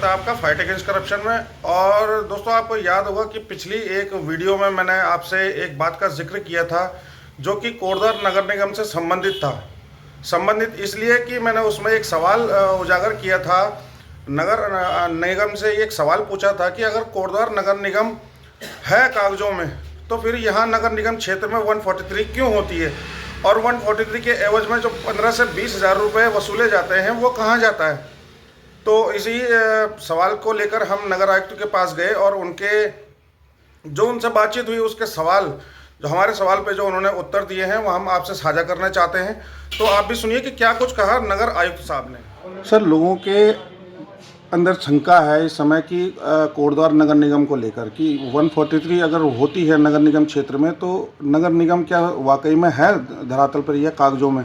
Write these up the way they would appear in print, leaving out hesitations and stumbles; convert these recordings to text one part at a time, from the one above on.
स्वागत है आपका फाइट अगेंस्ट करप्शन में। और दोस्तों, आपको याद होगा कि पिछली एक वीडियो में मैंने आपसे एक बात का जिक्र किया था जो कि कोटद्वार नगर निगम से संबंधित था। संबंधित इसलिए कि मैंने उसमें एक सवाल उजागर किया था। नगर निगम से एक सवाल पूछा था कि अगर कोटद्वार नगर निगम है कागजों में, तो फिर यहाँ नगर निगम क्षेत्र में 143 क्यों होती है, और 143 के एवज में जो 15 से 20 हज़ार रुपये वसूले जाते हैं वो कहाँ जाता है। तो इसी सवाल को लेकर हम नगर आयुक्त के पास गए और उनसे बातचीत हुई, उसके सवाल जो हमारे सवाल पे जो उन्होंने उत्तर दिए हैं वो हम आपसे साझा करना चाहते हैं। तो आप भी सुनिए कि क्या कुछ कहा नगर आयुक्त साहब ने। सर, लोगों के अंदर शंका है इस समय कि कोटद्वार नगर निगम को लेकर कि 143 अगर होती है नगर निगम क्षेत्र में, तो नगर निगम क्या वाकई में है धरातल पर या कागजों में?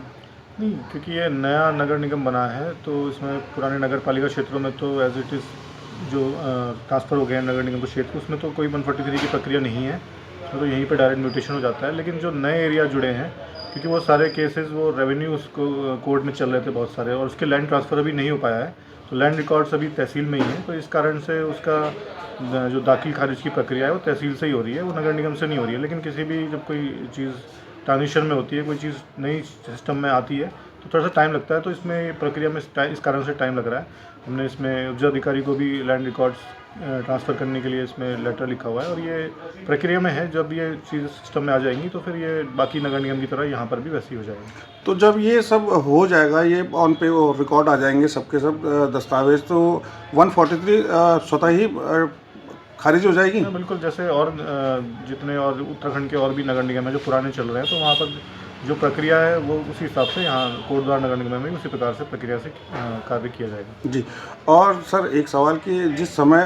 नहीं, क्योंकि ये नया नगर निगम बना है तो इसमें पुराने नगर पालिका क्षेत्रों में तो एज इट इज़ जो ट्रांसफ़र हो गया है नगर निगम के क्षेत्र, उसमें तो कोई 143 की प्रक्रिया नहीं है। उसमें तो यहीं पे डायरेक्ट म्यूटेशन हो जाता है। लेकिन जो नए एरिया जुड़े हैं, क्योंकि वो सारे केसेस वो रेवेन्यू उसको कोर्ट में चल रहे थे बहुत सारे, और उसके लैंड ट्रांसफ़र अभी नहीं हो पाया है, तो लैंड रिकॉर्ड्स अभी तहसील में ही हैं। तो इस कारण से उसका जो दाखिल खारिज की प्रक्रिया है वो तहसील से ही हो रही है, वो नगर निगम से नहीं हो रही है। लेकिन किसी भी जब कोई चीज़ ट्रांजिशन में होती है, कोई चीज़ नई सिस्टम में आती है, तो थोड़ा सा टाइम लगता है। तो इसमें प्रक्रिया में इस कारण से टाइम लग रहा है। हमने इसमें उपजा अधिकारी को भी लैंड रिकॉर्ड्स ट्रांसफ़र करने के लिए इसमें लेटर लिखा हुआ है, और ये प्रक्रिया में है। जब ये चीज़ सिस्टम में आ जाएंगी तो फिर ये बाकी नगर निगम की तरह यहाँ पर भी वैसी हो जाएगी। तो जब ये सब हो जाएगा, ये ऑन पे रिकॉर्ड आ जाएंगे सबके सब दस्तावेज, तो 143 स्वतः ही खारिज हो जाएगी? बिल्कुल, जैसे और जितने और उत्तराखंड के और भी नगर निगम है जो पुराने चल रहे हैं, तो वहाँ पर जो प्रक्रिया है वो उसी हिसाब से यहाँ कोटद्वार नगर निगम में उसी प्रकार से प्रक्रिया से कार्य किया जाएगा। जी। और सर, एक सवाल कि जिस समय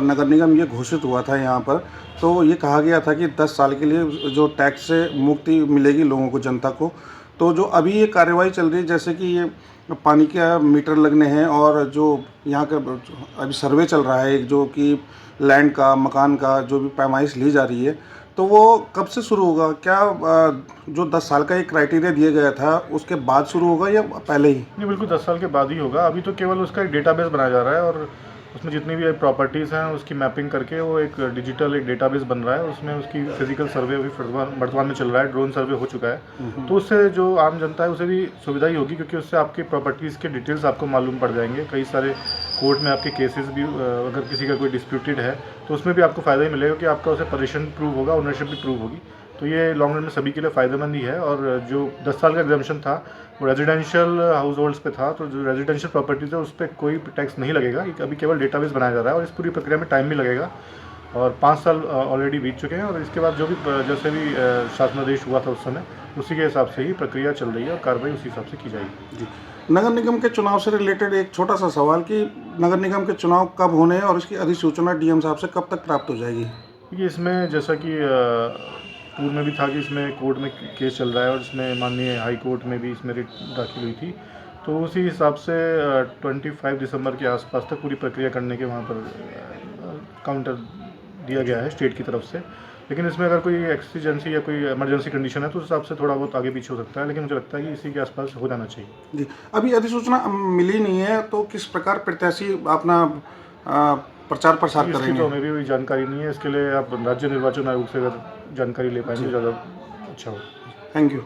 नगर निगम ये घोषित हुआ था यहाँ पर, तो ये कहा गया था कि 10 साल के लिए जो टैक्स से मुक्ति मिलेगी लोगों को, जनता को। तो जो अभी ये कार्यवाही चल रही है, जैसे कि ये पानी का मीटर लगने हैं और जो यहाँ का अभी सर्वे चल रहा है, एक जो कि लैंड का, मकान का जो भी पैमाइश ली जा रही है, तो वो कब से शुरू होगा? क्या जो 10 साल का एक क्राइटेरिया दिया गया था उसके बाद शुरू होगा या पहले ही? नहीं, बिल्कुल 10 साल के बाद ही होगा। अभी तो केवल उसका एक डेटाबेस बनाया जा रहा है, और उसमें जितनी भी प्रॉपर्टीज़ हैं उसकी मैपिंग करके वो एक डिजिटल एक डेटाबेस बन रहा है। उसमें उसकी फिजिकल सर्वे अभी वर्तमान में चल रहा है, ड्रोन सर्वे हो चुका है। तो उससे जो आम जनता है उसे भी सुविधा ही होगी, क्योंकि उससे आपकी प्रॉपर्टीज़ के डिटेल्स आपको मालूम पड़ जाएंगे। कई सारे कोर्ट में आपके केसेस भी अगर किसी का कोई डिस्प्यूटेड है तो उसमें भी आपको फ़ायदा ही मिलेगा कि आपका उसे पोजीशन प्रूव होगा, ओनरशिप भी प्रूव होगी। तो ये लॉन्ग रन में सभी के लिए फ़ायदेमंद ही है। और जो 10 साल का एग्जम्पशन था वो रेजिडेंशियल हाउस होल्ड्स पे था, तो जो रेजिडेंशियल प्रॉपर्टीज़ है उस पर कोई टैक्स नहीं लगेगा। अभी केवल डेटाबेस बनाया जा रहा है और इस पूरी प्रक्रिया में टाइम भी लगेगा, और 5 साल ऑलरेडी बीत चुके हैं। और इसके बाद जो भी जैसे भी शासनादेश हुआ था उस समय, उसी के हिसाब से ही प्रक्रिया चल रही है और कार्रवाई उसी हिसाब से की जाएगी। जी। नगर निगम के चुनाव से रिलेटेड एक छोटा सा सवाल कि नगर निगम के चुनाव कब होने हैं और इसकी अधिसूचना डीएम साहब से कब तक प्राप्त हो जाएगी? ये इसमें जैसा कि पूर्व में भी था कि इसमें कोर्ट में केस चल रहा है, और इसमें माननीय हाई कोर्ट में भी इसमें रिट दाखिल हुई थी। तो उसी हिसाब से 25 दिसंबर के आसपास तक पूरी प्रक्रिया करने के वहाँ पर काउंटर दिया गया है स्टेट की तरफ से। लेकिन इसमें अगर कोई एक्सीजेंसी या कोई इमरजेंसी कंडीशन है तो उस हिसाब से थोड़ा बहुत आगे पीछे हो सकता है, लेकिन मुझे लगता है कि इसी के आसपास हो जाना चाहिए। जी। अभी अधिसूचना मिली नहीं है, तो किस प्रकार प्रत्याशी अपना प्रचार प्रसार करेंगे? इसकी तो हमें भी जानकारी नहीं है। इसके लिए आप राज्य निर्वाचन आयोग से अगर जानकारी ले पाएंगे ज़्यादा अच्छा हो। Thank you.